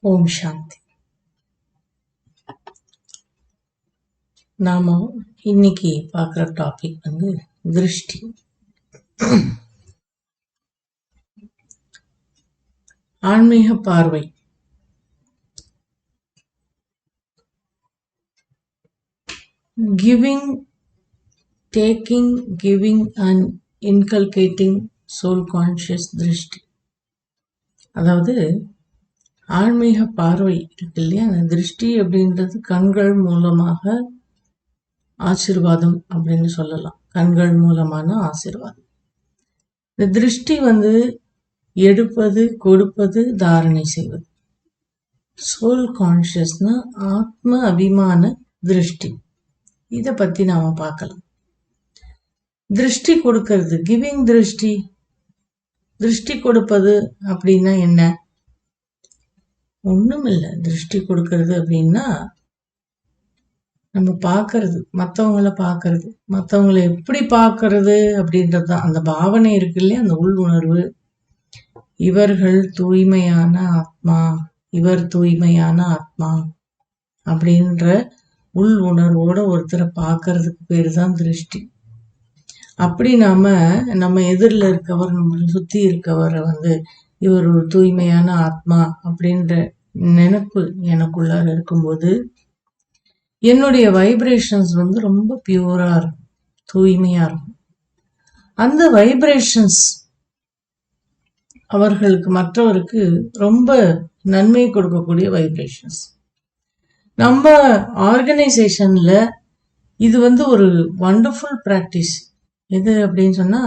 ஓம் சாந்தி. நாம இன்னைக்கு பார்க்குற டாபிக் திருஷ்டி. ஆன்மீக பார்வை. Giving, taking, giving and inculcating soul conscious திருஷ்டி. அதாவது ஆன்மீக பார்வை இருக்கு இல்லையா, அந்த திருஷ்டி அப்படின்றது கண்கள் மூலமாக ஆசீர்வாதம் அப்படின்னு சொல்லலாம். கண்கள் மூலமான ஆசீர்வாதம். இந்த திருஷ்டி எடுப்பது, கொடுப்பது, தாரணை செய்வது. சோல் கான்ஷியஸ்னா ஆத்ம அபிமான திருஷ்டி. இதை பத்தி நாம பார்க்கலாம். திருஷ்டி கொடுக்கிறது, கிவிங் திருஷ்டி. திருஷ்டி கொடுப்பது அப்படின்னா என்ன? ஒண்ணும் இல்லை. திருஷ்டி கொடுக்கறது அப்படின்னா நம்ம பார்க்கறது, மற்றவங்களை பார்க்கறது, மற்றவங்களை எப்படி பார்க்கறது அப்படின்றதுதான். அந்த பாவனை இருக்கு இல்லையா, அந்த உள் உணர்வு. இவர்கள் தூய்மையான ஆத்மா, இவர் தூய்மையான ஆத்மா அப்படின்ற உள் உணர்வோட ஒருத்தரை பார்க்கறதுக்கு பேரு தான் திருஷ்டி. அப்படி நம்ம எதிரில் இருக்கவர், நம்மளை சுத்தி இருக்கவரை இவர் ஒரு தூய்மையான ஆத்மா அப்படின்ற நினைப்பு எனக்குள்ளார இருக்கும்போது என்னுடைய வைப்ரேஷன்ஸ் ரொம்ப பியூரா இருக்கும், தூய்மையா இருக்கும். அந்த வைப்ரேஷன்ஸ் அவர்களுக்கு, மற்றவருக்கு ரொம்ப நன்மை கொடுக்கக்கூடிய வைப்ரேஷன்ஸ். நம்ம ஆர்கனைசேஷன்ல இது ஒரு வண்டர்ஃபுல் பிராக்டிஸ். எது அப்படின்னு சொன்னா,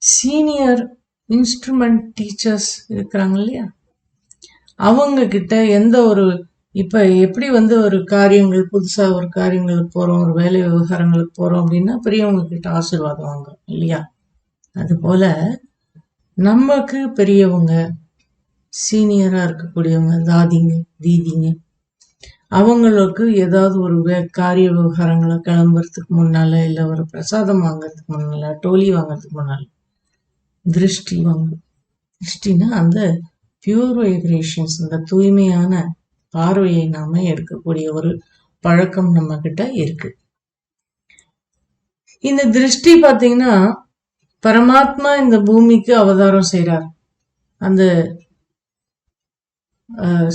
சீனியர் இன்ஸ்ட்ருமெண்ட் டீச்சர்ஸ் இருக்கிறாங்க இல்லையா, அவங்க கிட்ட எந்த ஒரு இப்ப எப்படி ஒரு காரியங்கள், புதுசா ஒரு காரியங்களுக்கு போறோம், ஒரு வேலை விவகாரங்களுக்கு போறோம் அப்படின்னா பெரியவங்க கிட்ட ஆசீர்வாதம் வாங்குறோம் இல்லையா, அது போல நமக்கு பெரியவங்க, சீனியரா இருக்கக்கூடியவங்க, தாதிங்க, தீதிங்க, அவங்களுக்கு ஏதாவது ஒரு காரிய விவகாரங்களை கிளம்புறதுக்கு முன்னால, இல்ல ஒரு பிரசாதம் வாங்கறதுக்கு முன்னால, டோலி வாங்கறதுக்கு முன்னால திருஷ்டி வாங்கணும். திருஷ்டினா அந்த பியூர் வைப்ரேஷன்ஸ், அந்த தூய்மையான பார்வையை நாம எடுக்கக்கூடிய ஒரு பழக்கம் நம்ம கிட்ட இருக்கு. இந்த திருஷ்டி பாத்தீங்கன்னா, பரமாத்மா இந்த பூமிக்கு அவதாரம் செய்றார். அந்த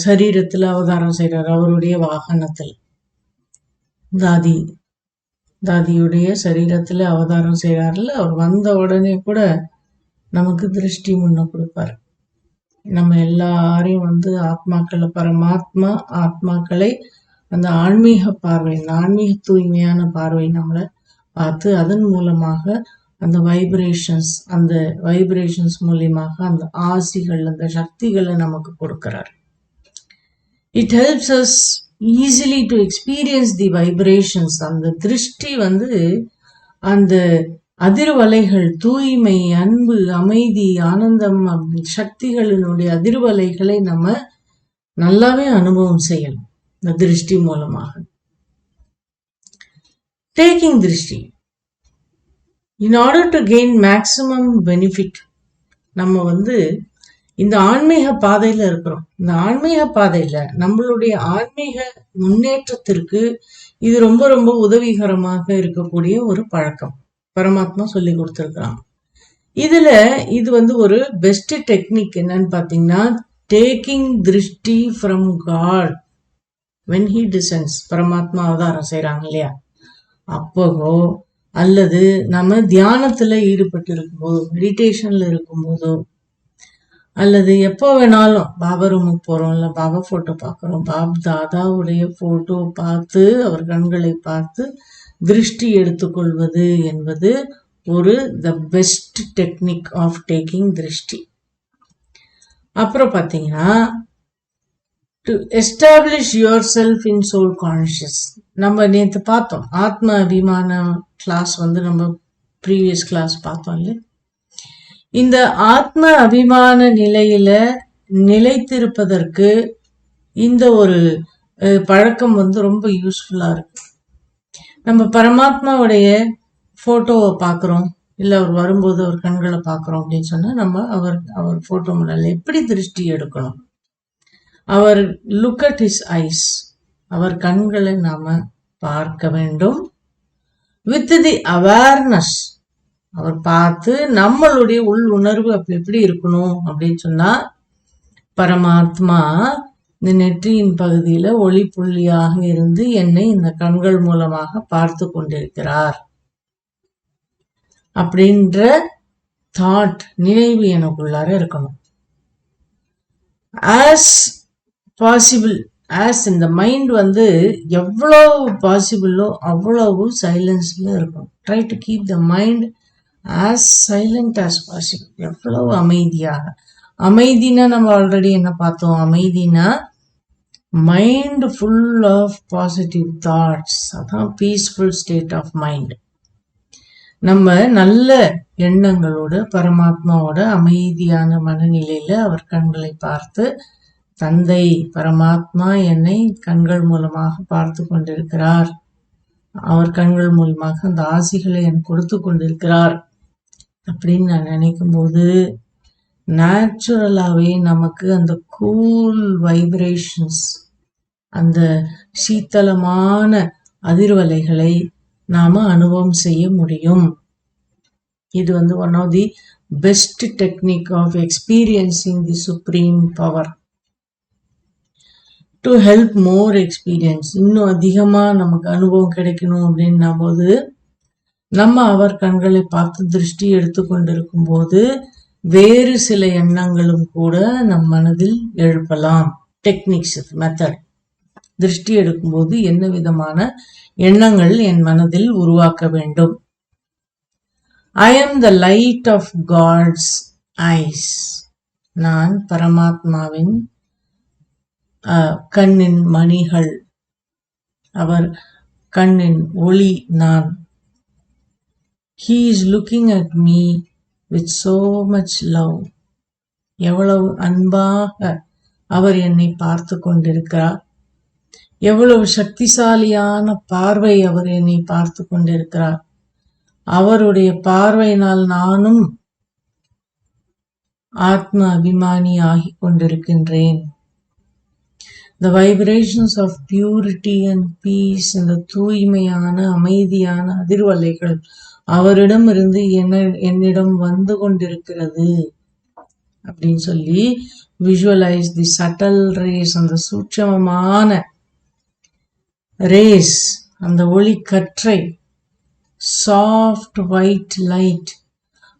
சரீரத்துல அவதாரம் செய்றார், அவருடைய வாகனத்துல. தாதியுடைய சரீரத்துல அவதாரம் செய்றாருல, அவர் வந்த உடனே கூட நமக்கு திருஷ்டி முன்ன கொடுப்பாரு. நம்ம எல்லாரையும் ஆத்மாக்களை, பரமாத்மா ஆத்மாக்களை அந்த ஆன்மீக பார்வை, ஆன்மீக தூய்மையான பார்வை நம்மளை பார்த்து, அதன் மூலமாக அந்த வைப்ரேஷன்ஸ் மூலியமாக அந்த ஆசிகள், அந்த சக்திகளை நமக்கு கொடுக்கிறார். It helps as easily to experience the vibrations. அந்த திருஷ்டி அந்த அதிர்வலைகள், தூய்மை, அன்பு, அமைதி, ஆனந்தம், சக்திகளினுடைய அதிர்வலைகளை நம்ம நல்லாவே அனுபவம் செய்யலாம் இந்த திருஷ்டி மூலமாக. டேக்கிங் திருஷ்டி, in order to gain maximum benefit. நம்ம இந்த ஆன்மீக பாதையில இருக்கிறோம். இந்த ஆன்மீக பாதையில நம்மளுடைய ஆன்மீக முன்னேற்றத்திற்கு இது ரொம்ப ரொம்ப உதவிகரமாக இருக்கக்கூடிய ஒரு பழக்கம் பரமாத்மா சொல்லி கொடுத்திருக்கிறாங்க. இது ஒரு பெஸ்ட் டெக்னிக் என்னன்னு பாத்தீங்கன்னா, taking drishti from God when he descends. பரமாத்மா அவதாரம் செய்யறாங்க இல்லையா, அப்போ அல்லது நம்ம தியானத்துல ஈடுபட்டு இருக்கும்போது, மெடிடேஷன்ல இருக்கும்போதோ, அல்லது எப்போ வேணாலும் பாபா ரூமுக்கு போறோம், இல்ல பாபா போட்டோ பார்க்கிறோம், தாதாவுடைய போட்டோ பார்த்து, அவர் கண்களை பார்த்து திருஷ்டி எடுத்துக்கொள்வது என்பது the best technique of taking drishti. அப்புறம் பாத்தீங்கன்னா, to establish yourself in soul conscious. நம்ம நேற்று பார்த்தோம், ஆத்ம அபிமான கிளாஸ் நம்ம ப்ரீவியஸ் கிளாஸ் பார்த்தோம் இல்லையா. இந்த ஆத்ம அபிமான நிலையில நிலைத்திருப்பதற்கு இந்த ஒரு பழக்கம் ரொம்ப யூஸ்ஃபுல்லா இருக்கு. நம்ம பரமாத்மாவுடைய போட்டோவை பார்க்கிறோம், இல்ல அவர் வரும்போது அவர் கண்களை பார்க்கிறோம் அப்படின்னு சொன்னா, நம்ம அவர் போட்டோ முன்னால எப்படி திருஷ்டி எடுக்கணும், அவர் லுக் அட் ஹிஸ் ஐஸ், அவர் கண்களை நாம பார்க்க வேண்டும். வித் தி அவேர்னஸ், அவர் பார்த்து நம்மளுடைய உள் உணர்வு அப்படி எப்படி இருக்கணும் அப்படின்னு சொன்னா, பரமாத்மா இந்த நெற்றியின் பகுதியில ஒளி புள்ளியாக இருந்து என்னை இந்த கண்கள் மூலமாக பார்த்து கொண்டிருக்கிறார் அப்படின்ற தாட், நினைவு எனக்குள்ளார இருக்கணும். ஆஸ் பாசிபிள், ஆஸ் இந்த மைண்ட் எவ்வளவு பாசிபிளோ அவ்வளவு சைலன்ஸ்ல இருக்கணும். Try to keep the mind as silent as possible. எவ்வளவு அமைதியாக. அமைதினா நம்ம ஆல்ரெடி என்ன பார்த்தோம்? அமைதினா mind full of positive thoughts, அதான் பீஸ்ஃபுல் ஸ்டேட் ஆஃப் மைண்ட். நம்ம நல்ல எண்ணங்களோட பரமாத்மாவோட அமைதியான மனநிலையில அவர் கண்களை பார்த்து, தந்தை பரமாத்மா என்னை கண்கள் மூலமாக பார்த்து கொண்டிருக்கிறார், அவர் கண்கள் மூலமாக அந்த ஆசிகளை எனக்கு கொடுத்து கொண்டிருக்கிறார் அப்படின்னு நான் நினைக்கும் போது நேச்சுரலாவே நமக்கு அந்த கூல் வைப்ரேஷன்ஸ், அந்த சீத்தளமான அதிர்வலைகளை நாம அனுபவம் செய்ய முடியும். இது one of the best technique of experiencing the supreme power. To help more experience, இன்னும் அதிகமா நமக்கு அனுபவம் கிடைக்கணும் அப்படின்னா போது நம்ம அவர் கண்களை பார்த்து திருஷ்டி எடுத்துக்கொண்டிருக்கும் போது வேறு சில எண்ணங்களும் கூட நம் மனதில் எழுப்பலாம். Techniques, method. திருஷ்டி எடுக்கும்போது என்ன விதமான எண்ணங்கள் என் மனதில் உருவாக்க வேண்டும்? ஐ am the light of God's eyes. நான் பரமாத்மாவின் கண்ணின் மணிகள், அவர் கண்ணின் ஒளி நான். He is looking at me with so much love. எவ்வளவு அன்பாக அவர் என்னை பார்த்து கொண்டிருக்கிறார். எவ்வளவு சக்திசாலியான பார்வை அவர் என்னை பார்த்து கொண்டிருக்கிறார். அவருடைய பார்வையினால் நானும் ஆத்ம அபிமானி ஆகிக் கொண்டிருக்கின்றேன். The vibrations of purity and peace, இந்த தூய்மையான அமைதியான அதிர்வலைகள் அவரிடம் இருந்து என்னிடம் வந்து கொண்டிருக்கிறது அப்படின்னு சொல்லி visualize the subtle rays, அந்த சூட்சமமான ரேஸ், அந்த ஒளி கற்றை, சாஃப்ட் ஒயிட் லைட்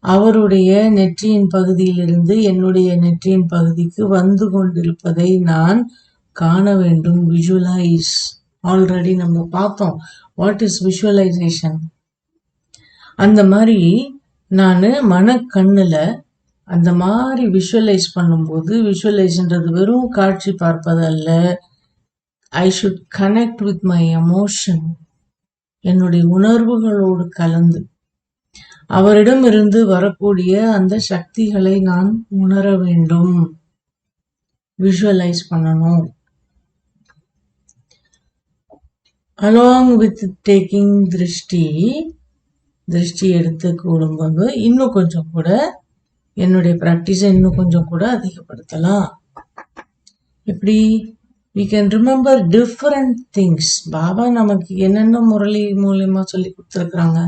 அவருடைய நெற்றியின் பகுதியிலிருந்து என்னுடைய நெற்றியின் பகுதிக்கு வந்து கொண்டிருப்பதை நான் காண வேண்டும். விஷுவலைஸ். ஆல்ரெடி நம்ம பார்த்தோம் வாட் இஸ் விஷுவலைசேஷன். அந்த மாதிரி நான் மனக்கண்ணுல அந்த மாதிரி விஷுவலைஸ் பண்ணும்போது, விஷுவலைஸ்ன்றது வெறும் காட்சி பார்ப்பது அல்ல, I should connect with my emotion, என்னுடைய உணர்வுகளோடு கலந்து அவரிடம் இருந்து வரக்கூடிய அந்த சக்திகளை நான் உணர வேண்டும். விஷுவலைஸ் பண்ணணும். அலாங் வித் டேக்கிங் திருஷ்டி எடுத்து கூடும்போது இன்னும் கொஞ்சம் கூட என்னுடைய ப்ராக்டிஸை இன்னும் கொஞ்சம் கூட அதிகப்படுத்தலாம். எப்படி? we can remember different things. Baba நமக்கு என்னென்ன முரளி மூலியமா சொல்லி கொடுத்துருக்குறாங்க.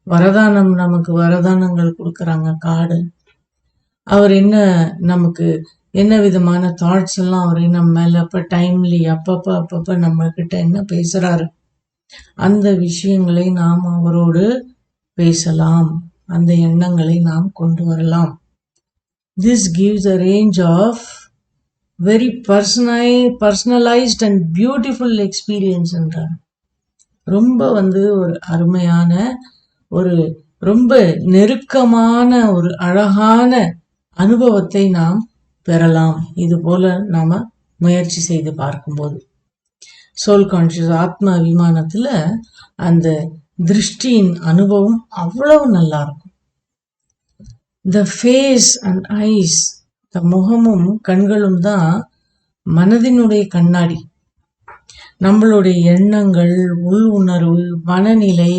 வரதானம், நமக்கு வரதானங்கள் கொடுக்குறாங்க, கார்டு. அவர் நமக்கு என்ன விதமான தாட்ஸ் எல்லாம் அவர் நம்ம மேல டைம்லி அப்பப்ப நம்ம கிட்ட என்ன பேசுறாரு, அந்த விஷயங்களை நாம் அவரோடு பேசலாம், அந்த எண்ணங்களை நாம் கொண்டு வரலாம். This gives a range of very personalized and beautiful experience என்றார். ரொம்ப ஒரு அருமையான, ஒரு ரொம்ப நெருக்கமான, ஒரு அழகான அனுபவத்தை நாம் பெறலாம். இது போல நாம முயற்சி செய்து பார்க்கும்போது சோல் கான்சியஸ் ஆத்ம அபிமானத்துல அந்த திருஷ்டியின் அனுபவம் அவ்வளவு நல்லா இருக்கும். த ஃபேஸ் அண்ட் ஐஸ், த முகமும் கண்களும் தான் மனதினுடைய கண்ணாடி. நம்மளுடைய எண்ணங்கள், உள் உணர்வு, மனநிலை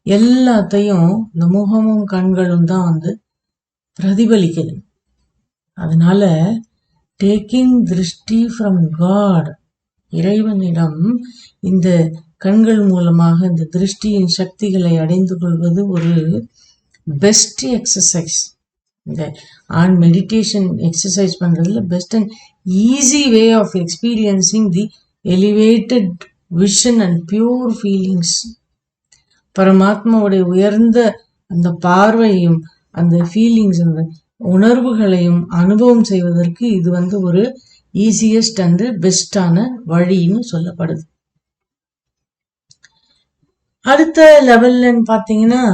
எல்லாத்தையும் இந்த முகமும் கண்களும் தான் பிரதிபலிக்குது. அதனால டேக்கிங் திருஷ்டி ஃப்ரம் காட், இறைவனிடம் இந்த கண்கள் மூலமாக இந்த திருஷ்டியின் சக்திகளை அடைந்து கொள்வது ஒரு பெஸ்ட் எக்ஸசைஸ். இந்த ஆன் மெடிடேஷன் எக்ஸசைஸ் பண்றதுல best and easy way of experiencing the elevated vision and pure feelings. பரமாத்மாவுடைய உயர்ந்த அந்த பார்வையும் அந்த ஃபீலிங்ஸ் அந்த உணர்வுகளையும் அனுபவம் செய்வதற்கு இது ஒரு ஈஸியஸ்ட் அண்ட் பெஸ்டான வழின்னு சொல்லப்படுது. அடுத்த லெவல்லன்னு பார்த்தீங்கன்னா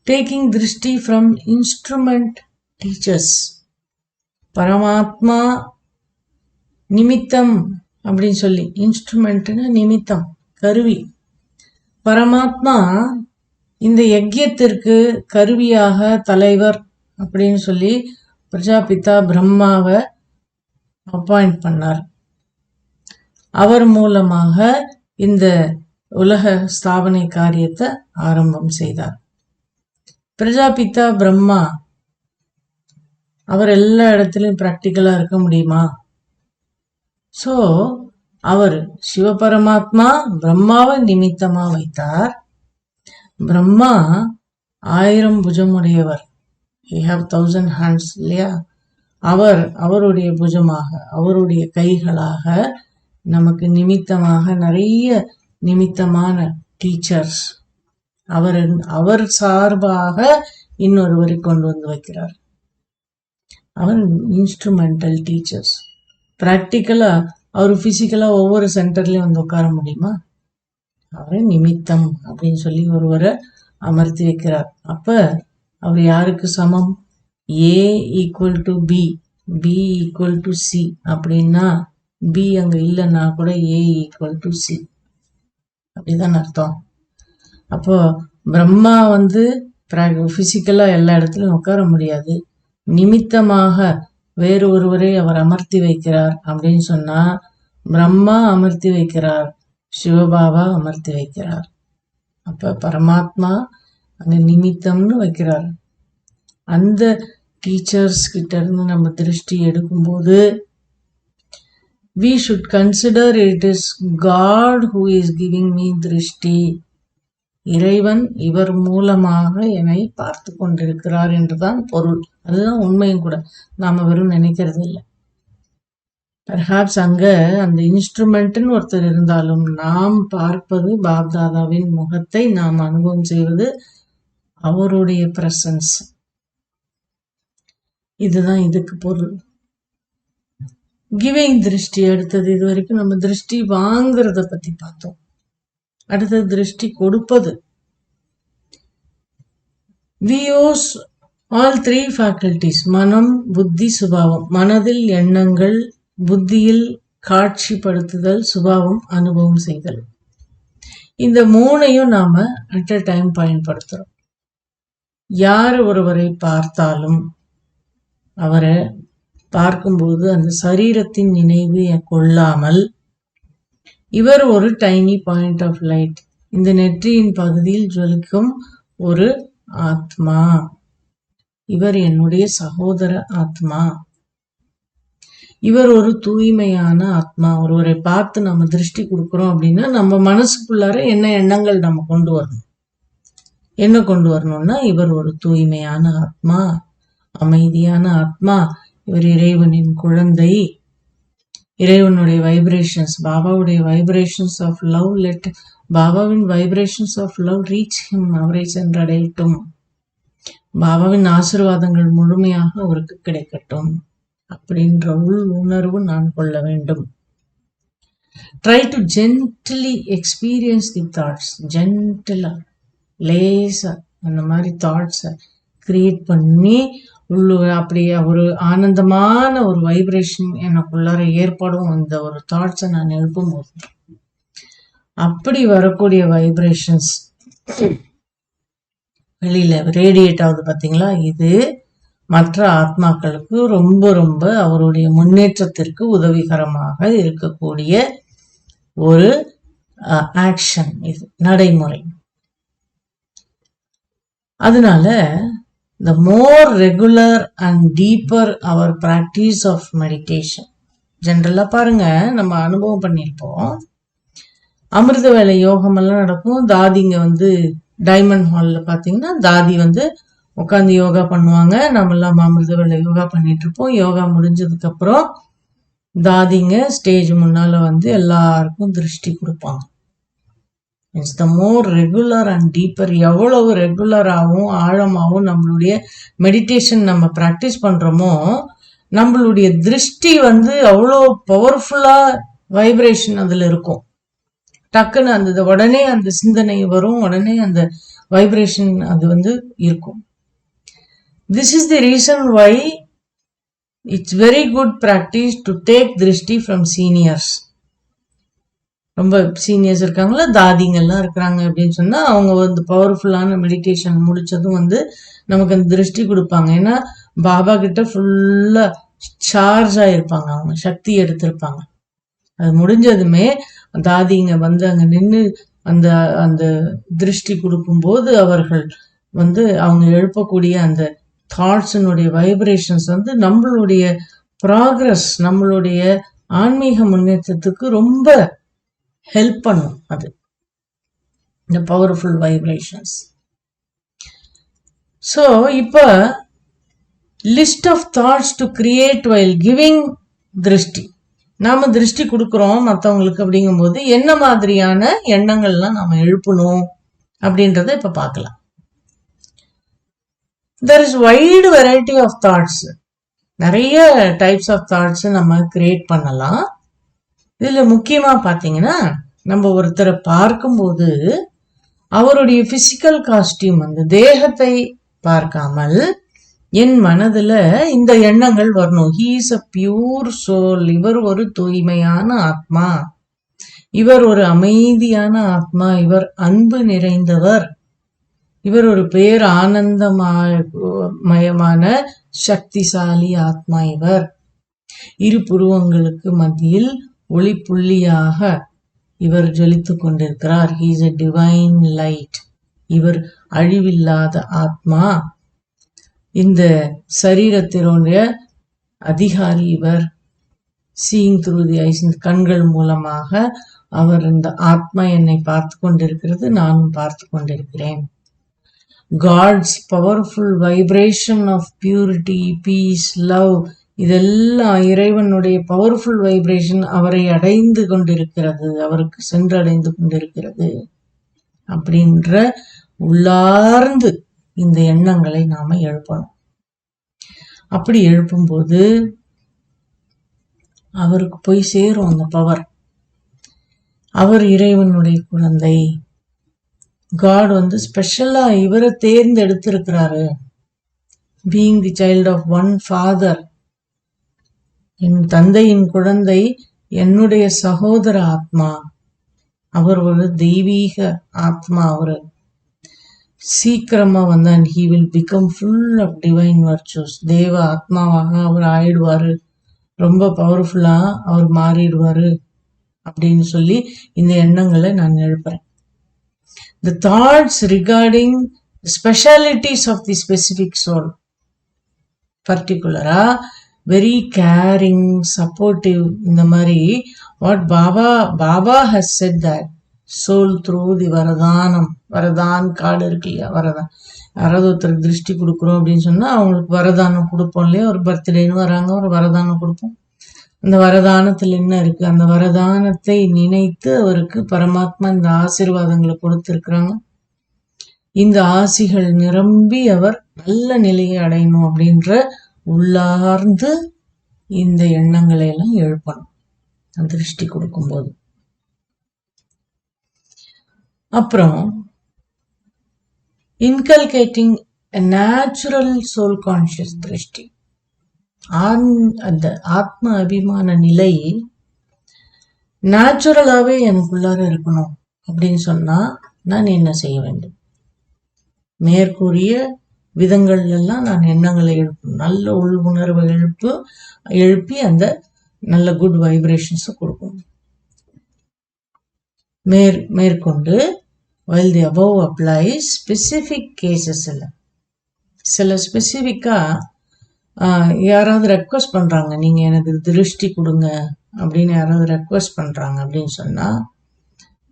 taking drishti from instrument teachers. பரமாத்மா நிமித்தம் அப்படின்னு சொல்லி, இன்ஸ்ட்ருமெண்ட்னா நிமித்தம், கருவி. பரமாத்மா இந்த யஜ்யத்திற்கு கருவியாக தலைவர் அப்படின்னு சொல்லி பிரஜாபிதா பிரம்மாவை அப்பாயிண்ட் பண்ணார். அவர் மூலமாக இந்த உலக ஸ்தாபனை காரியத்தை ஆரம்பம் செய்தார். பிரஜாபிதா பிரம்மா அவர் எல்லா இடத்துலயும் பிராக்டிக்கலா இருக்க முடியுமா? சோ அவர் சிவபரமாத்மா பிரம்மாவை நிமித்தமா வைத்தார். பிரம்மா 1000 புஜமுடையவர், he have 1000 hands இல்லையா? அவருடைய புஜமாக, அவருடைய கைகளாக நமக்கு நிமித்தமாக நிறைய நிமித்தமான டீச்சர்ஸ் அவர் சார்பாக இன்னொருவரை கொண்டு வந்து வைக்கிறார். அவர் இன்ஸ்ட்ருமெண்டல் டீச்சர்ஸ். பிராக்டிக்கலா அவர் பிசிக்கலா ஒவ்வொரு சென்டர்லயும் வந்து உட்கார முடியுமா? அவரை நிமித்தம் அப்படின்னு சொல்லி ஒருவரை அமர்த்தி வைக்கிறார். அப்ப அவர் யாருக்கு சமம்? A equal to B, B equal to C அப்படின்னா பி அங்க இல்லைன்னா கூட A ஈக்குவல் டு சி அப்படிதான் அர்த்தம். அப்போ பிரம்மா பிசிக்கலா எல்லா இடத்துலயும் உட்கார முடியாது. நிமித்தமாக வேறு ஒருவரை அவர் அமர்த்தி வைக்கிறார் அப்படின்னு சொன்னா பிரம்மா அமர்த்தி வைக்கிறார், சிவபாபா அமர்த்தி வைக்கிறார். அப்ப பரமாத்மா அங்க நிமித்தம்னு வைக்கிறார். அந்த டீச்சர்ஸ் கிட்ட இருந்து நம்ம திருஷ்டி எடுக்கும்போது we should consider it is God who is giving me திருஷ்டி. இறைவன் இவர் மூலமாக என்னை பார்த்து கொண்டிருக்கிறார் என்றுதான் பொருள். அதுதான் உண்மையும் கூட, நாம வெறும் நினைக்கிறது இல்லை. பெர்ஹாப்ஸ் அங்க அந்த இன்ஸ்ட்ருமெண்ட்னு ஒருத்தர் இருந்தாலும் நாம் பார்ப்பது பாப்தாதாவின் முகத்தை நாம் அனுபவம் செய்வது அவருடைய பிரசன்ஸ். இதுதான் இதுக்கு பொருள். கிவிங் திருஷ்டி அடுத்தது. இது வரைக்கும் நம்ம திருஷ்டி வாங்குறத பத்தி பார்த்தோம். அடுத்தது திருஷ்டி கொடுப்பது. We use all 3 faculties, மனம், புத்தி, சுபாவம். மனதில் எண்ணங்கள், புத்தியில் காட்சிப்படுத்துதல், சுபாவம் அனுபவம் செய்தல். இந்த 3ஐயும் நாம அட் அ டைம் பயன்படுத்துறோம். யார் ஒருவரை பார்த்தாலும் அவரை பார்க்கும்போது அந்த சரீரத்தின் நினைவு கொள்ளாமல் இவர் ஒரு டைனி பாயிண்ட் ஆஃப் லைட், இந்த நெற்றியின் பகுதியில் ஜொலிக்கும் ஒரு ஆத்மா, இவர் என்னுடைய சகோதர ஆத்மா, இவர் ஒரு தூய்மையான ஆத்மா. ஒருவரை பார்த்து நம்ம திருஷ்டி கொடுக்குறோம் அப்படின்னா நம்ம மனசுக்குள்ளார என்ன எண்ணங்கள் நம்ம கொண்டு வரணும்? என்ன கொண்டு வரணும்னா இவர் ஒரு தூய்மையான ஆத்மா, அமைதியான ஆத்மா, இவர் இறைவனின் குழந்தை, இறைவனுடைய வைப்ரேஷன்ஸ், பாபாவுடைய வைப்ரேஷன்ஸ் ஆஃப் லவ், லெட் பாபாவின் vibrations of love reach him, அவரை சென்றடையட்டும், பாபாவின் ஆசீர்வாதங்கள் முழுமையாக அவருக்கு கிடைக்கட்டும் அப்படின்ற உள் உணர்வு நான் கொள்ள வேண்டும். Try to gently experience the thoughts. ஜென்டிலா, லேசா அந்த மாதிரி தாட்ஸை கிரியேட் பண்ணி அப்படியே ஒரு ஆனந்தமான ஒரு வைப்ரேஷன் எனக்குள்ளார ஏற்படும். இந்த ஒரு தாட்ஸை நான் எழுப்பும் போது அப்படி வரக்கூடிய வைப்ரேஷன்ஸ் வெளியில ரேடியேட் ஆகுது பாத்தீங்களா? இது மற்ற ஆத்மாக்களுக்கு ரொம்ப ரொம்ப அவருடைய முன்னேற்றத்திற்கு உதவிகரமாக இருக்கக்கூடிய ஒரு ஆக்ஷன், இது நடைமுறை. அதனால the more regular and deeper our practice of meditation. ஜென்ரலா பாருங்க, நம்ம அனுபவம் பண்ணியிருப்போம். அமிர்த வேலை யோகம் எல்லாம் நடக்கும். தாதிங்க வந்து டைமண்ட் ஹால்ல பாத்தீங்கன்னா தாதி வந்து உட்காந்து யோகா பண்ணுவாங்க. நம்ம எல்லாம் அமிர்த வேலை யோகா பண்ணிட்டு இருப்போம். யோகா முடிஞ்சதுக்கு அப்புறம் தாதிங்க ஸ்டேஜ் முன்னால வந்து எல்லாருக்கும் திருஷ்டி கொடுப்பாங்க. It's the more regular and deeper. எவ்வளவு ரெகுலராகவும் ஆழமாகவும் நம்மளுடைய மெடிடேஷன் நம்ம ப்ராக்டிஸ் பண்றோமோ, நம்மளுடைய திருஷ்டி வந்து அவ்வளோ பவர்ஃபுல்லா வைப்ரேஷன் அதுல இருக்கும். டக்குன்னு அந்த உடனே அந்த சிந்தனை வரும், உடனே அந்த வைப்ரேஷன் அது வந்து இருக்கும். This is the reason why it's very good practice to take drishti from seniors. ரொம்ப சீனியர்ஸ் இருக்காங்களா, தாதிங்கெல்லாம் இருக்கிறாங்க அப்படின்னு சொன்னா அவங்க வந்து பவர்ஃபுல்லான மெடிடேஷன் முடிச்சதும் வந்து நமக்கு அந்த திருஷ்டி கொடுப்பாங்க. ஏன்னா பாபா கிட்ட ஃபுல்லா சார்ஜ் ஆயிருப்பாங்க, அவங்க சக்தி எடுத்திருப்பாங்க. அது முடிஞ்சதுமே தாதிங்க வந்து அங்க நின்று அந்த அந்த திருஷ்டி கொடுக்கும்போது அவர்கள் வந்து அவங்க எழுப்பக்கூடிய அந்த தாட்ஸினுடைய வைப்ரேஷன்ஸ் வந்து நம்மளுடைய ப்ராக்ரஸ், நம்மளுடைய ஆன்மீக முன்னேற்றத்துக்கு ரொம்ப ஹெல்ப் பண்ணும். அது இந்த பவர்ஃபுல் வைப்ரேஷன்ஸ். ஸோ இப்போ list of thoughts to create while giving drishti. நாம திருஷ்டி கொடுக்குறோம் மற்றவங்களுக்கு அப்படிங்கும்போது என்ன மாதிரியான எண்ணங்கள்லாம் நாம எழுப்பணும் அப்படின்றத இப்ப பார்க்கலாம். There is wide variety of thoughts. நிறைய டைப்ஸ் ஆஃப் தாட்ஸ் நம்ம கிரியேட் பண்ணலாம். இதுல முக்கியமா பாத்தீங்கன்னா, நம்ம ஒருத்தரை பார்க்கும்போது அவருடைய பிசிக்கல் காஸ்டியூம், அந்த தேகத்தை பார்க்காமல் என் மனதுல இந்த எண்ணங்கள் வரணும். He is a pure soul. இவர் ஒரு தூய்மையான ஆத்மா, இவர் ஒரு அமைதியான ஆத்மா, இவர் அன்பு நிறைந்தவர், இவர் ஒரு பேர் ஆனந்தமயமான சக்திசாலி ஆத்மா, இவர் இரு புருவங்களுக்கு மத்தியில் ஒளி புள்ளியாக இவர் ஜொலித்து கொண்டிருக்கிறார். He is a divine light. இவர் அழிவில்லாத ஆத்மா, இந்த சரீரத்தினுடைய அதிகாரி இவர். சீயிங் த்ரூ தி ஐஸ், இந்த கண்கள் மூலமாக அவர், இந்த ஆத்மா என்னை பார்த்து கொண்டிருக்கிறது, நானும் பார்த்து கொண்டிருக்கிறேன். God's powerful vibration of purity, peace, love, இதெல்லாம் இறைவனுடைய பவர்ஃபுல் வைப்ரேஷன் அவரை அடைந்து கொண்டிருக்கிறது, அவருக்கு சென்றடைந்து கொண்டிருக்கிறது அப்படின்ற உள்ளார்ந்து இந்த எண்ணங்களை நாம எழுப்பணும். அப்படி எழுப்பும்போது அவருக்கு போய் சேரும் அந்த பவர். அவர் இறைவனுடைய குழந்தை. காட் வந்து ஸ்பெஷலா இவரை தேர்ந்தெடுத்திருக்கிறாரு. Being the child of one father, என் தந்தையின் குழந்தை, என்னுடைய சகோதர ஆத்மா, அவர் ஒரு தெய்வீக ஆத்மா. அவரு சீக்கிரமா வந்து and he will become full of divine virtues. தேவ ஆத்மாவாக அவர் ஆயிடுவாரு, ரொம்ப பவர்ஃபுல்லா அவர் மாறிடுவாரு அப்படின்னு சொல்லி இந்த எண்ணங்களை நான் எழுப்புறேன். The thoughts regarding the specialities of the specific soul, particular very caring, supportive, இந்த மாதிரி what Baba has said that soul through the வரதானம், வரதான் கார்டு இருக்கு இல்லையா, வரதான். யாராவது ஒருத்தருக்கு திருஷ்டி கொடுக்குறோம் அப்படின்னு சொன்னா அவங்களுக்கு வரதானம் கொடுப்போம் இல்லையா. ஒரு பர்த்டேன்னு வராங்க, ஒரு வரதானம் கொடுப்போம். அந்த வரதானத்தில் என்ன இருக்கு, அந்த வரதானத்தை நினைத்து அவருக்கு பரமாத்மா இந்த ஆசீர்வாதங்களை கொடுத்திருக்கிறாங்க. இந்த ஆசிகள் நிரம்பி அவர் நல்ல நிலையை அடையணும் அப்படின்ற உள்ளார்ந்து இந்த எண்ணங்களை எல்லாம் எழுப்பணும் அந்த திருஷ்டி கொடுக்கும்போது. அப்புறம் இன்கல்கேட்டிங் நேச்சுரல் சோல் கான்சியஸ் திருஷ்டி, அந்த ஆத்ம அபிமான நிலை நேச்சுரலாவே எனக்குள்ளார இருக்கணும் அப்படின்னு சொன்னா நான் என்ன செய்ய வேண்டும்? மேற்கூறிய விதங்கள் எல்லாம் நான் எண்ணங்களை எழுப்பணும். நல்ல உள் உணர்வை எழுப்பி அந்த நல்ல குட் வைப்ரேஷன்ஸ் கொடுக்கணும். மேற்கொண்டு while the above applies, specific cases இல்லை, சில ஸ்பெசிஃபிக்காக யாராவது ரெக்வஸ்ட் பண்ணுறாங்க, நீங்கள் எனக்கு திருஷ்டி கொடுங்க அப்படின்னு யாராவது ரெக்வஸ்ட் பண்ணுறாங்க அப்படின்னு சொன்னால்,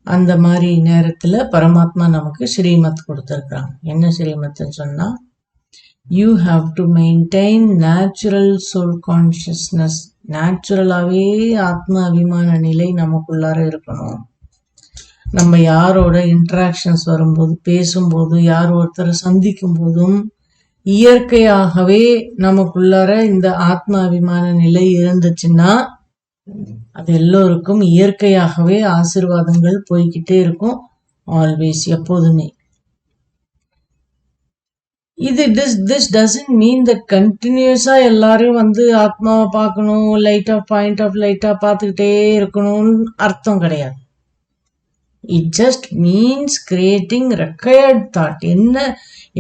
அந்த மாதிரி நேரத்தில் பரமாத்மா நமக்கு ஸ்ரீமத் கொடுத்துருக்குறாங்க. என்ன ஸ்ரீமத்துன்னு சொன்னால், you have to maintain natural soul consciousness. நேச்சுரலாகவே ஆத்ம அபிமான நிலை நமக்குள்ளார இருக்கணும். நம்ம யாரோட இன்ட்ராக்ஷன்ஸ் வரும்போது, பேசும்போது, யார் ஒருத்தரை சந்திக்கும் போதும் இயற்கையாகவே நமக்குள்ளார இந்த ஆத்ம அபிமான நிலை இருந்துச்சுன்னா அது எல்லோருக்கும் இயற்கையாகவே ஆசீர்வாதங்கள் போய்கிட்டே இருக்கும். ஆல்வேஸ், எப்போதுமே. இது திஸ் டசன்ட் மீன் தட் கண்டினியூஸா எல்லாரும் வந்து ஆத்மாவை பார்க்கணும், பாயிண்ட் ஆஃப் லைட்டா பார்த்துக்கிட்டே இருக்கணும்னு அர்த்தம் கிடையாது. It just means creating required thought. என்ன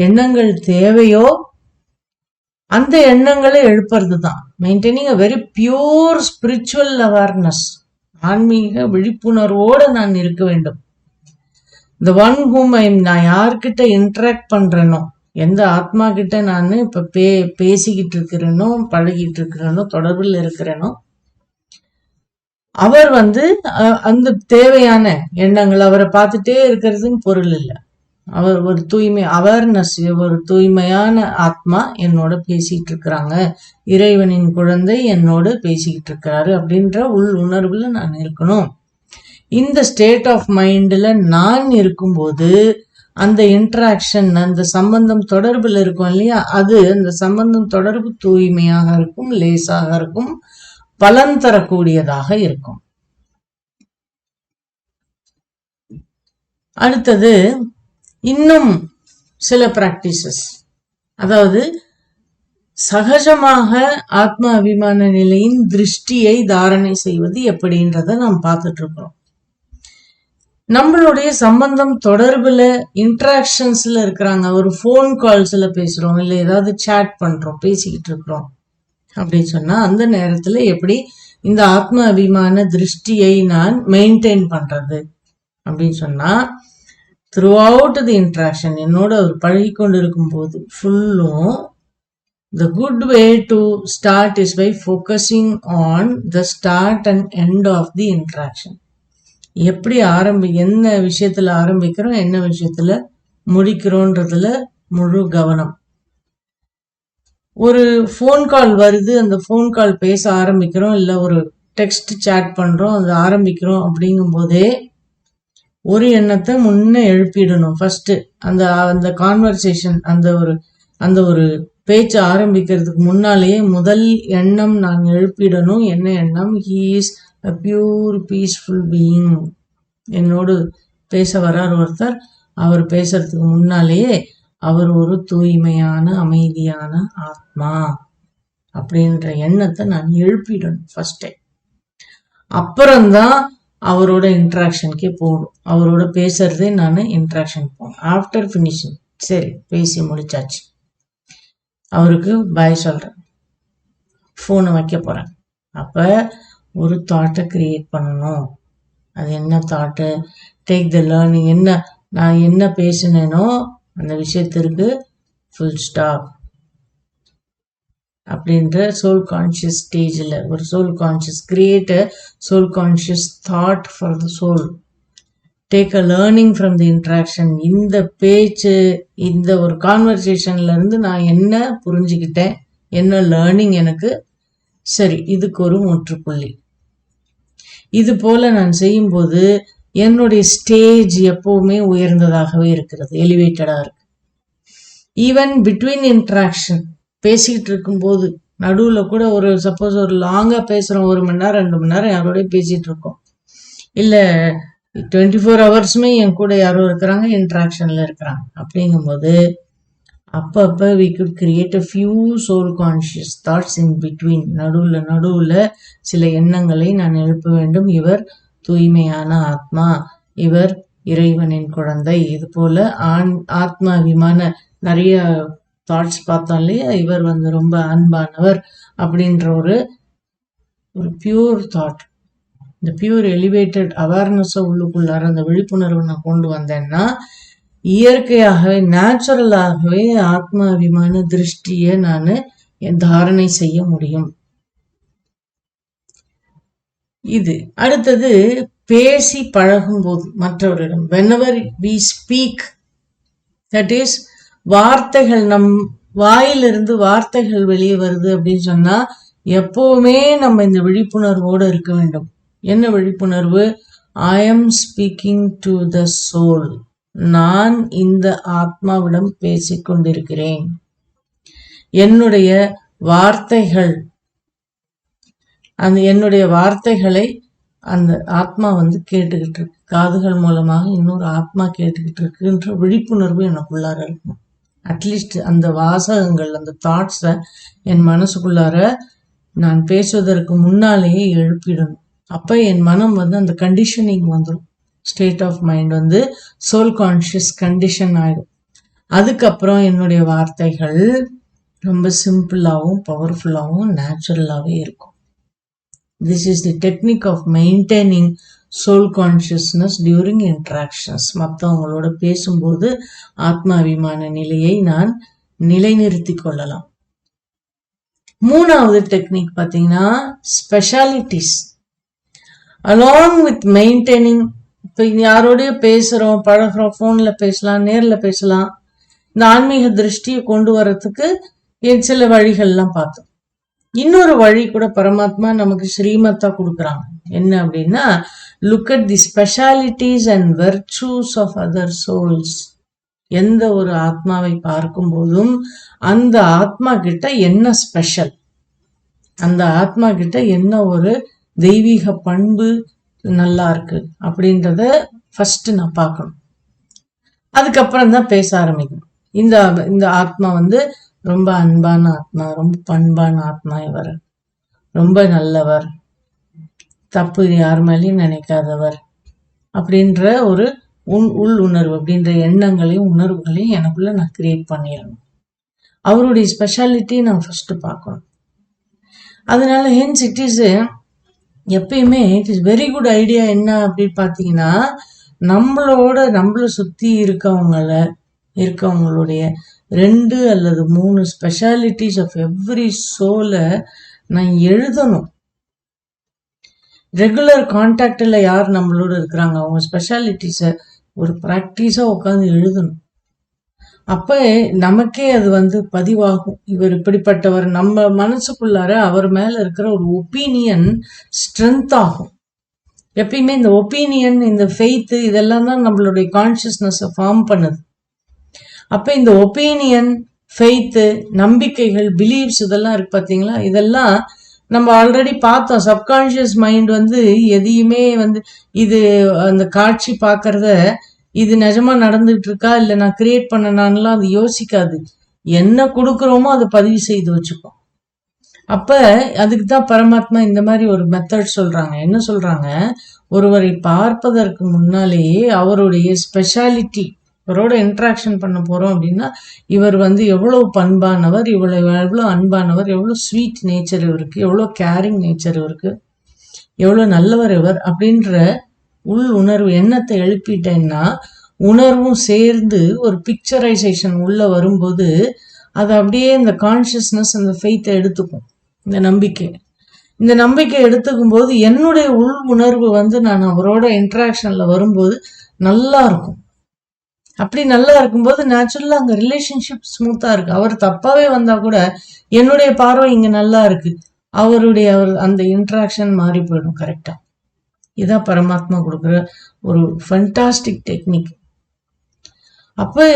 எண்ணங்கள் தேவையோ அந்த எண்ணங்களை எழுப்புறது தான். Maintaining a very pure spiritual awareness. ஆன்மீக விழிப்புணர்வோடு நான் இருக்க வேண்டும். த ஒன் ஹூம் நான் யார்கிட்ட இன்ட்ராக்ட் பண்றேனோ, எந்த ஆத்மா கிட்ட நான் இப்ப பேசிக்கிட்டு இருக்கிறேனோ, பழகிட்டு இருக்கிறேனோ, தொடர்பில் இருக்கிறேனோ, அவர் வந்து அந்த தேவையான எண்ணங்கள், அவரை பார்த்துட்டே இருக்கிறதுன்னு பொருள் இல்லை. அவர் ஒரு தூய்மை அவேர்னஸ், ஒரு தூய்மையான ஆத்மா என்னோட பேசிட்டு இருக்கிறாங்க, இறைவனின் குழந்தை என்னோட பேசிக்கிட்டு இருக்கிறாரு அப்படின்ற உள் உணர்வுல நான் இருக்கணும். இந்த ஸ்டேட் ஆஃப் மைண்ட்ல நான் இருக்கும்போது அந்த இன்ட்ராக்ஷன், அந்த சம்பந்தம் தொடர்புல இருக்கும் இல்லையா, அது அந்த சம்பந்தம் தொடர்பு தூய்மையாக இருக்கும், லேசாக இருக்கும், பலன் தரக்கூடியதாக இருக்கும். அடுத்தது இன்னும் சில பிராக்டிசஸ், அதாவது சகஜமாக ஆத்ம அபிமான நிலையின் திருஷ்டியை தாரணை செய்வது எப்படின்றத நாம் பார்த்துட்டு இருக்கிறோம். நம்மளுடைய சம்பந்தம் தொடர்புல இன்ட்ராக்ஷன்ஸ்ல இருக்கிறாங்க, ஒரு ஃபோன் கால்ஸ்ல பேசுறோம், இல்லை ஏதாவது சேட் பண்றோம், பேசிக்கிட்டு இருக்கிறோம் அப்படின்னு சொன்னா அந்த நேரத்துல எப்படி இந்த ஆத்ம அபிமான திருஷ்டியை நான் மெயின்டைன் பண்றது அப்படின்னு சொன்னா, த்ரூ அவுட் தி இன்ட்ராக்ஷன், என்னோட அவர் பழகி கொண்டு இருக்கும் போது ஃபுல்லும் the good way to start is by focusing on the start and end of the interaction. எப்படி என்ன விஷயத்துல ஆரம்பிக்கிறோம், என்ன விஷயத்துல முடிக்கிறோன்றதுல முழு கவனம். ஒரு ஃபோன் கால் வருது, அந்த ஃபோன் கால் பேச ஆரம்பிக்கிறோம், இல்லை ஒரு டெக்ஸ்ட் சேட் பண்றோம், அது ஆரம்பிக்கிறோம் அப்படிங்கும் போதே ஒரு எண்ணத்தை முன்ன எழுப்பிடணும். ஃபர்ஸ்ட் அந்த கான்வர்சேஷன், அந்த ஒரு பேச்சு ஆரம்பிக்கிறதுக்கு முன்னாலேயே முதல் எண்ணம் நான் எழுப்பிடணும். என்ன எண்ணம்? He is a pure peaceful being. என்னோடு பேச வர்றார் ஒருத்தர், அவர் பேசுறதுக்கு முன்னாலேயே அவர் ஒரு தூய்மையான அமைதியான ஆத்மா அப்படின்ற எண்ணத்தை நான் எழுப்பிடணும் ஃபர்ஸ்டே. அப்புறம்தான் அவரோட இன்ட்ராக்ஷனுக்கே போகணும். அவரோட பேசுறதே நான் இன்ட்ராக்ஷன் போகணும். ஆஃப்டர் ஃபினிஷிங், சரி பேசி முடிச்சாச்சு, அவருக்கு பாய் சொல்றேன், ஃபோனை வைக்க போறேன். அப்ப ஒரு தாட்டை கிரியேட் பண்ணணும். அது என்ன தாட்டு? Take the learning. நான் என்ன பேசினேனோ அந்த விஷயத்திற்கு ஃபுல் ஸ்டாப் அப்படின்ற சோல் கான்சியஸ் ஸ்டேஜில் ஒரு soul conscious create soul conscious thought for the soul. Take a learning from the interaction. இந்த பேச்சு, இந்த ஒரு கான்வர்சேஷன்ல இருந்து நான் என்ன புரிஞ்சுக்கிட்டேன், என்ன லேர்னிங் எனக்கு, சரி இதுக்கு ஒரு முற்றுப்புள்ளி. இது போல நான் செய்யும்போது என்னுடைய ஸ்டேஜ் எப்பவுமே உயர்ந்ததாகவே இருக்கிறது, எலிவேட்டடா இருக்கு. ஈவன் பிட்வீன் இன்ட்ராக்ஷன், பேசிக்கிட்டு இருக்கும்போது நடுவில் கூட ஒரு சப்போஸ் ஒரு லாங்கா பேசுறோம், 1 மணி நேரம் 2 மணி நேரம் யாரோடய பேசிட்டு இருக்கோம், இல்லை 24 ஹவர்ஸுமே என் கூட யாரோ இருக்கிறாங்க, இன்ட்ராக்ஷன்ல இருக்கிறாங்க. அப்படிங்கும்போது அப்பப்போ we could create a few soul conscious thoughts in between. நடுவில் சில எண்ணங்களை நான் எழுப்ப வேண்டும். இவர் தூய்மையான ஆத்மா, இவர் இறைவனின் குழந்தை, இது போல ஆத்மா அபிமான நிறைய தாட்ஸ் பார்த்தோம் இல்லையா, இவர் ரொம்ப அன்பானவர் அப்படின்ற ஒரு பியூர் தாட், இந்த பியூர் எலிவேட்டட் அவேர்னஸை உள்ளுக்குள்ளார அந்த விழிப்புணர்வு நான் கொண்டு வந்தேன்னா இயற்கையாகவே நேச்சுரலாகவே ஆத்மாபிமான திருஷ்டியை நான் தாரணை செய்ய முடியும். இது அடுத்தது பேசி பழகும் போது மற்றவரிடம், whenever we speak, that is வார்த்தைகள் நம் வாயிலிருந்து வார்த்தைகள் வெளியே வருது அப்படின்னு சொன்னா எப்பவுமே நம்ம இந்த விழிப்புணர்வோடு இருக்க வேண்டும். என்ன விழிப்புணர்வு? I am speaking to the soul. நான் இந்த ஆத்மாவிடம் பேசிக்கொண்டிருக்கிறேன். என்னுடைய வார்த்தைகள், என்னுடைய வார்த்தைகளை அந்த ஆத்மா கேட்டுக்கிட்டு இருக்கு, காதுகள் மூலமாக இன்னொரு ஆத்மா கேட்டுக்கிட்டு இருக்குன்ற விழிப்புணர்வு எனக்குள்ளார இருக்கும். அட்லீஸ்ட் அந்த வாசகங்கள், அந்த தாட்ஸை என் மனசுக்குள்ளார நான் பேசுவதற்கு முன்னாலேயே எழுப்பிடணும். அப்போ என் மனம் அந்த கண்டிஷனிங் வந்துடும். State of mind soul conscious condition ஆகிடும். அதுக்கப்புறம் என்னுடைய வார்த்தைகள் ரொம்ப சிம்பிளாகவும் பவர்ஃபுல்லாகவும் நேச்சுரலாகவே இருக்கும். This is the technique of maintaining soul consciousness during interactions. மற்றவங்களோட பேசும்போது ஆத்மாபிமான நிலையை நான் நிலைநிறுத்தி கொள்ளலாம். மூணாவது டெக்னிக் பார்த்தீங்கன்னா ஸ்பெஷாலிட்டிஸ். along with maintaining, இப்போ யாரோடய பேசுகிறோம், பழகிறோம், ஃபோனில் பேசலாம், நேரில் பேசலாம். இந்த ஆன்மீக திருஷ்டியை கொண்டு வரத்துக்கு சில வழிகள்லாம் பார்த்தோம். இன்னொரு வழி கூட பரமாத்மா நமக்கு ஸ்ரீமத்தா கொடுக்குறாங்க. என்ன அப்படின்னா, look at the specialities and virtues of other souls. எந்த ஒரு ஆத்மாவை பார்க்கும் போதும் அந்த ஆத்மா கிட்ட என்ன ஸ்பெஷல், அந்த ஆத்மா கிட்ட என்ன ஒரு தெய்வீக பண்பு நல்லா இருக்கு அப்படின்றத ஃபர்ஸ்ட் நான் பார்க்கணும். அதுக்கப்புறம் தான் பேச ஆரம்பிக்கணும். இந்த ஆத்மா ரொம்ப அன்பான ஆத்மா, ரொம்ப பண்பான ஆத்மா, இவர் ரொம்ப நல்லவர், தப்பு யார் மேலேயும் நினைக்காதவர் அப்படின்ற ஒரு உள் உணர்வு, அப்படின்ற எண்ணங்களையும் உணர்வுகளையும் எனக்குள்ள நான் கிரியேட் பண்ணிடணும். அவருடைய ஸ்பெஷாலிட்டி நான் ஃபர்ஸ்ட் பார்க்கணும். அதனால ஹென்ஸ் இட் இஸ் எப்பயுமே it is very good idea. என்ன அப்படின்னு பார்த்தீங்கன்னா, நம்மளை சுற்றி இருக்கவங்களுடைய 2 அல்லது 3 ஸ்பெஷாலிட்டிஸ் ஆஃப் எவ்ரி சோலை நான் எழுதணும். ரெகுலர் கான்டாக்டில் யார் நம்மளோட இருக்கிறாங்க அவங்க ஸ்பெஷாலிட்டிஸை ஒரு ப்ராக்டிஸாக உட்காந்து எழுதணும். அப்போ நமக்கே அது பதிவாகும், இவர் இப்படிப்பட்டவர். நம்ம மனசுக்குள்ளார அவர் மேலே இருக்கிற ஒரு ஒப்பீனியன் ஸ்ட்ரென்த் ஆகும். எப்பயுமே இந்த ஒப்பீனியன், இந்த ஃபெய்த்து, இதெல்லாம் தான் நம்மளுடைய கான்ஷியஸ்னஸை ஃபார்ம் பண்ணுது. அப்போ இந்த ஒப்பீனியன், ஃபெய்த்து, நம்பிக்கைகள், பிலீவ்ஸ் இதெல்லாம் இருக்கு பார்த்தீங்களா, இதெல்லாம் நம்ம ஆல்ரெடி பார்த்தோம். சப்கான்ஷியஸ் மைண்ட் எதையுமே இது அந்த காட்சி பார்க்கறத இது நிஜமா நடந்துகிட்டு இருக்கா இல்லை நான் கிரியேட் பண்ணனான்லாம் அது யோசிக்காது. என்ன கொடுக்குறோமோ அதை பதிவு செய்து வச்சுப்போம். அப்ப அதுக்கு தான் பரமாத்மா இந்த மாதிரி ஒரு மெத்தட் சொல்றாங்க. என்ன சொல்றாங்க? ஒருவரை பார்ப்பதற்கு முன்னாலேயே அவருடைய ஸ்பெஷாலிட்டி, இவரோட இன்ட்ராக்ஷன் பண்ண போறோம் அப்படின்னா, இவர் எவ்வளவு பண்பானவர், எவ்வளவு அன்பானவர், எவ்வளவு ஸ்வீட் நேச்சர் இவருக்கு, எவ்வளவு கேரிங் நேச்சர் இவருக்கு, எவ்வளவு நல்லவர் இவர் அப்படின்ற உள் உணர்வு எண்ணத்தை எழுப்பிட்டேன்னா, உணர்வும் சேர்ந்து ஒரு பிக்சரைசேஷன் உள்ள வரும்போது அது அப்படியே இந்த கான்ஷியஸ்னஸ், அந்த ஃபெய்த்தை எடுத்துக்கும். இந்த நம்பிக்கை எடுத்துக்கும் போது என்னுடைய உள் உணர்வு நான் அவரோட இன்ட்ராக்ஷன்ல வரும்போது நல்லா இருக்கும். அப்படி நல்லா இருக்கும்போது நேச்சுரலா அங்க ரிலேஷன்ஷிப் ஸ்மூத்தா இருக்கு. அவர் தப்பாவே வந்தா கூட என்னுடைய பார்வை இங்க நல்லா இருக்கு, அவர் அந்த இன்ட்ராக்ஷன் மாறி போயிடும். கரெக்டா? இதான் பரமாத்மா கொடுக்குற ஒரு ஃபண்டாஸ்டிக் டெக்னிக். அப்ப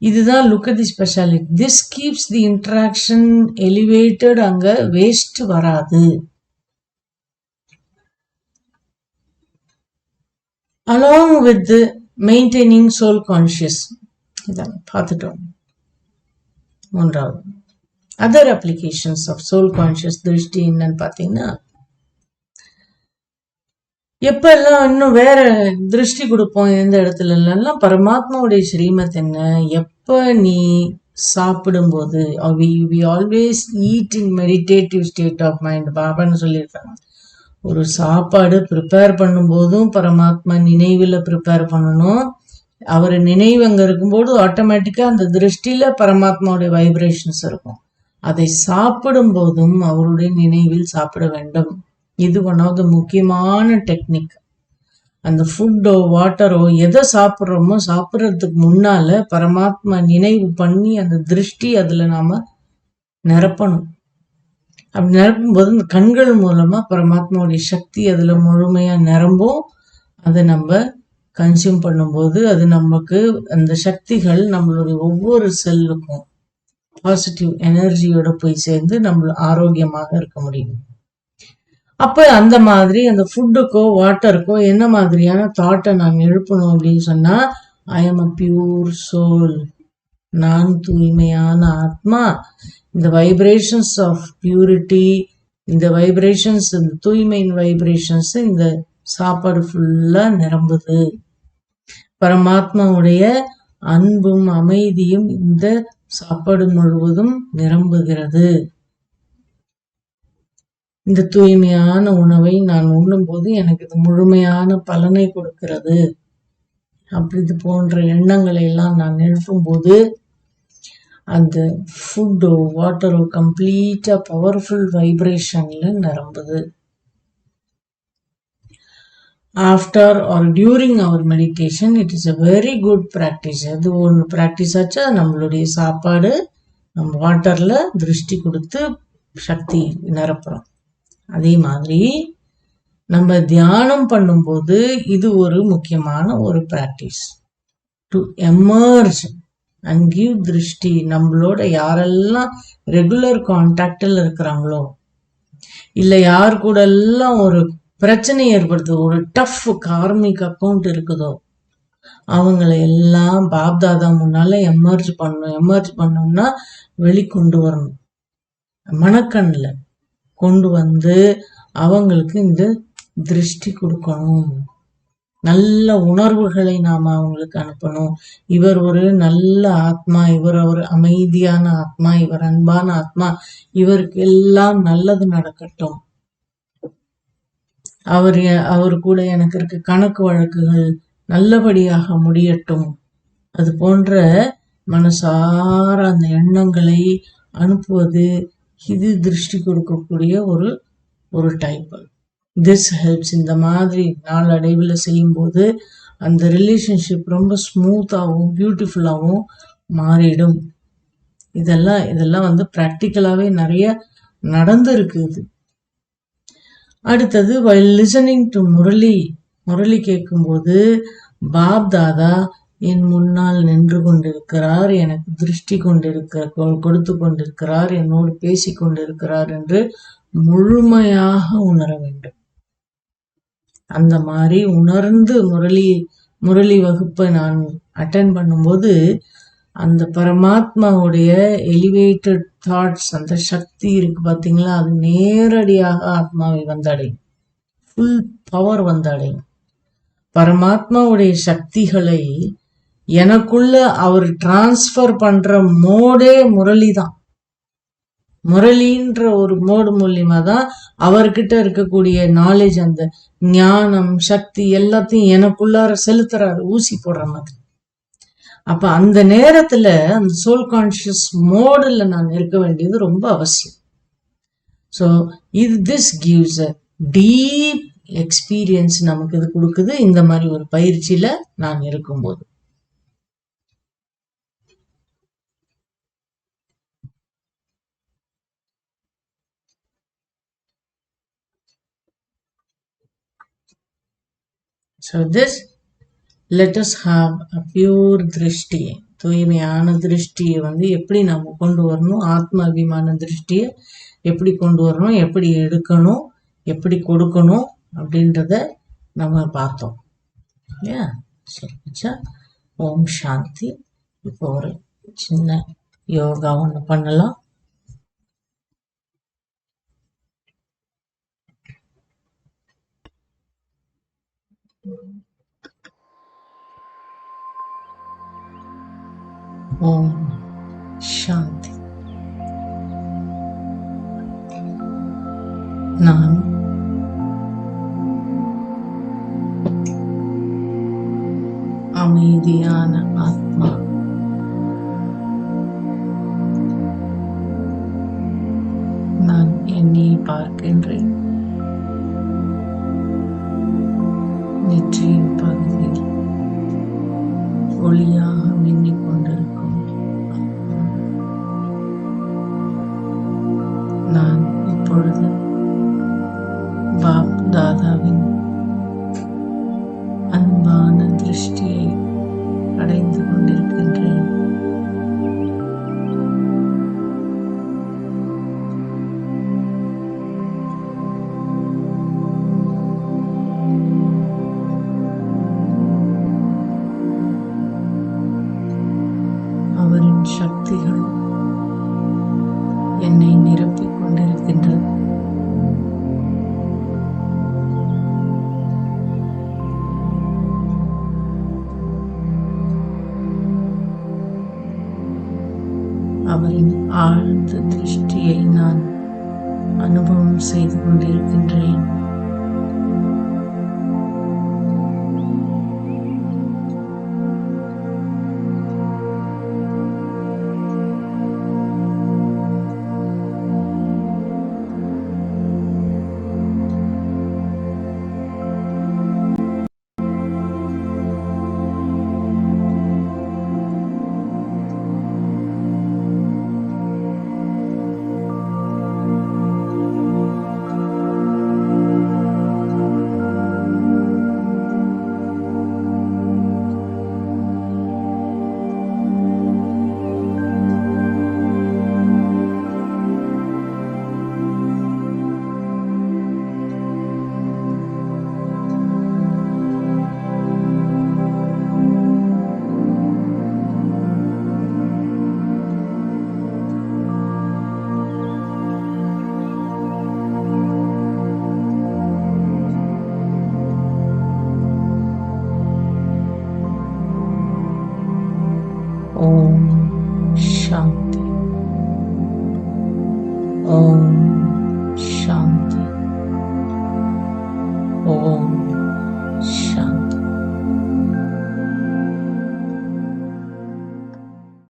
இதுதான் look at the speciality. This keeps the interaction elevated. அங்க வேஸ்ட் வராது. Along with maintaining soul conscious. இதான் பார்த்துட்டோம். மூன்றாவது other applications of soul conscious drishti என்னன்னு பார்த்தீங்கன்னா, எப்பெல்லாம் இன்னும் வேற திருஷ்டி கொடுப்போம் எந்த இடத்துல எல்லாம், பரமாத்மாவுடைய ஸ்ரீமத் என்ன, எப்ப நீ சாப்பிடும்போது, we always eat in meditative state of mind. பாபான்னு சொல்லியிருக்காங்க. ஒரு சாப்பாடு ப்ரிப்பேர் பண்ணும்போதும் பரமாத்மா நினைவில் ப்ரிப்பேர் பண்ணணும். அவர் நினைவு அங்க இருக்கும்போது ஆட்டோமேட்டிக்கா அந்த திருஷ்டியில பரமாத்மாவுடைய வைப்ரேஷன்ஸ் இருக்கும். அதை சாப்பிடும் போதும் அவருடைய நினைவில் சாப்பிட வேண்டும். இது ஒன் ஆஃப் த முக்கியமான டெக்னிக். அந்த ஃபுட்டோ வாட்டரோ எதை சாப்பிட்றோமோ சாப்பிட்றதுக்கு முன்னால பரமாத்மா நினைவு பண்ணி அந்த திருஷ்டி அதுல நாம நிரப்பணும். அப்படி நிரப்பும்போது இந்த கண்கள் மூலமா பரமாத்மாவுடைய சக்தி அதுல முழுமையா நிரம்பும். அதை நம்ம கன்சியூம் பண்ணும்போது அது நமக்கு அந்த சக்திகள் நம்மளுடைய ஒவ்வொரு செல்லுக்கும் பாசிட்டிவ் எனர்ஜியோட போய் சேர்ந்து நம்ம ஆரோக்கியமாக இருக்க முடியும். அப்ப அந்த மாதிரி அந்த ஃபுட்டுக்கோ வாட்டருக்கோ என்ன மாதிரியான தாட்டை நான் எழுப்பணும் அப்படின்னு சொன்னா, I am a pure soul, நான் தூய்மையான ஆத்மா. இந்த வைப்ரேஷன்ஸ் ஆஃப் பியூரிட்டி, இந்த வைப்ரேஷன்ஸ், இந்த தூய்மையின் வைப்ரேஷன்ஸ் இந்த சாப்பாடு ஃபுல்லா நிரம்புது. பரமாத்மாவுடைய அன்பும் அமைதியும் இந்த சாப்பாடு முழுவதும் நிரம்புகிறது. இந்த தூய்மையான உணவை நான் உண்ணும்போது எனக்கு இது முழுமையான பலனை கொடுக்கிறது. அப்படி இது போன்ற எண்ணங்களை எல்லாம் நான் எழுப்பும்போது அந்த ஃபுட்டோ வாட்டரோ கம்ப்ளீட்டா பவர்ஃபுல் வைப்ரேஷன்ல நிரம்புது. After or during our meditation it is a very good practice. அது ஒன்று ப்ராக்டிஸ் ஆச்சா நம்மளுடைய சாப்பாடு நம்ம வாட்டர்ல திருஷ்டி கொடுத்து சக்தி நிரப்புறோம். அதே மாதிரி நம்ம தியானம் பண்ணும்போது இது ஒரு முக்கியமான ஒரு practice. To emerge and give திருஷ்டி. நம்மளோட யாரெல்லாம் ரெகுலர் கான்டாக்டில் இருக்கிறாங்களோ, இல்லை யார் கூட எல்லாம் ஒரு பிரச்சனை ஏற்படுது, ஒரு டஃப் கார்மிக் அக்கௌண்ட் இருக்குதோ, அவங்களை எல்லாம் பாப்தாதா முன்னால எமர்ஜ் பண்ணணும். எமர்ஜ் பண்ணோம்னா வெளிக்கொண்டு வரணும். மனக்கண்ணில் கொண்டு வந்து அவங்களுக்கு இந்த திருஷ்டி கொடுக்கணும். நல்ல உணர்வுகளை நாம அவங்களுக்கு அனுப்பணும். இவர் ஒரு நல்ல ஆத்மா, இவர் ஒரு அமைதியான ஆத்மா, இவர் அன்பான ஆத்மா, இவருக்கு எல்லாம் நல்லது நடக்கட்டும். அவர் கூட எனக்கு இருக்க கணக்கு வழக்குகள் நல்லபடியாக முடியட்டும். அது போன்ற மனசார அந்த எண்ணங்களை அனுப்புவது இது திருஷ்டி கொடுக்கக்கூடிய ஒரு டைப். This helps. இந்த மாதிரி நாளடைவில் செய்யும்போது அந்த ரிலேஷன்ஷிப் ரொம்ப ஸ்மூத்தாகவும் பியூட்டிஃபுல்லாகவும் மாறிடும். இதெல்லாம் வந்து ப்ராக்டிக்கலாகவே நிறைய நடந்துருக்குது. அடுத்தது while listening to முரளி கேட்கும்போது பாப் தாதா என் முன்னால் நின்று கொண்டிருக்கிறார், எனக்கு திருஷ்டி கொடுத்து கொண்டிருக்கிறார், என்னோடு பேசி கொண்டிருக்கிறார் என்று முழுமையாக உணர வேண்டும். அந்த மாதிரி உணர்ந்து முரளி வகுப்பை நான் அட்டென்ட் பண்ணும்போது அந்த பரமாத்மாவுடைய எலிவேட்டட் தாட்ஸ், அந்த சக்தி இருக்கு பார்த்தீங்களா, அது நேரடியாக ஆத்மாவை வந்தடையும். ஃபுல் பவர் வந்தடையும். பரமாத்மாவுடைய சக்திகளை எனக்குள்ள அவர் டிரான்ஸ்ஃபர் பண்ற மோடே முரளி தான். முரளின்ற ஒரு மோடு மூலியமா தான் அவர்கிட்ட இருக்கக்கூடிய நாலேஜ், அந்த ஞானம், சக்தி எல்லாத்தையும் எனக்குள்ளார செலுத்துறாரு, ஊசி போடுற மாதிரி. அப்ப அந்த நேரத்துல அந்த சோல் கான்சியஸ் மோடுல நான் இருக்க வேண்டியது ரொம்ப அவசியம். So this gives a deep experience நமக்கு இது கொடுக்குது இந்த மாதிரி ஒரு பயிற்சியில நான் இருக்கும்போது. So this, let us have a pure திருஷ்டி. தூய்மையான திருஷ்டியை வந்து எப்படி நம்ம கொண்டு வரணும், ஆத்ம அபிமான திருஷ்டியை எப்படி கொண்டு வரணும், எப்படி எடுக்கணும், எப்படி கொடுக்கணும் அப்படின்றத நம்ம பார்த்தோம். இல்லையா? சரி, ஓம் சாந்தி. இப்போ ஒரு சின்ன யோகா ஒன்று பண்ணலாம். ஓம் சாந்தி. நான் அமைதியாக அமைதியான ஆத்மா. நான் என்னை பார்க்கின்றேன். நெற்றியின் பகுதியில் ஒளியாக மின்னிக் கொண்டிருக்கும் நான் இப்பொழுது பாப் தாதாவின் அன்பான திருஷ்டியை அடைந்து கொண்டிருக்கின்றேன். அவரின் சக்திகள் என்னை நிரப்பிக் கொண்டிருக்கின்றது. அவரின் ஆழ்ந்த திருஷ்டியை நான் அனுபவம் செய்து கொண்டிருக்கின்றேன். ஓம் சாந்தி. ஓம்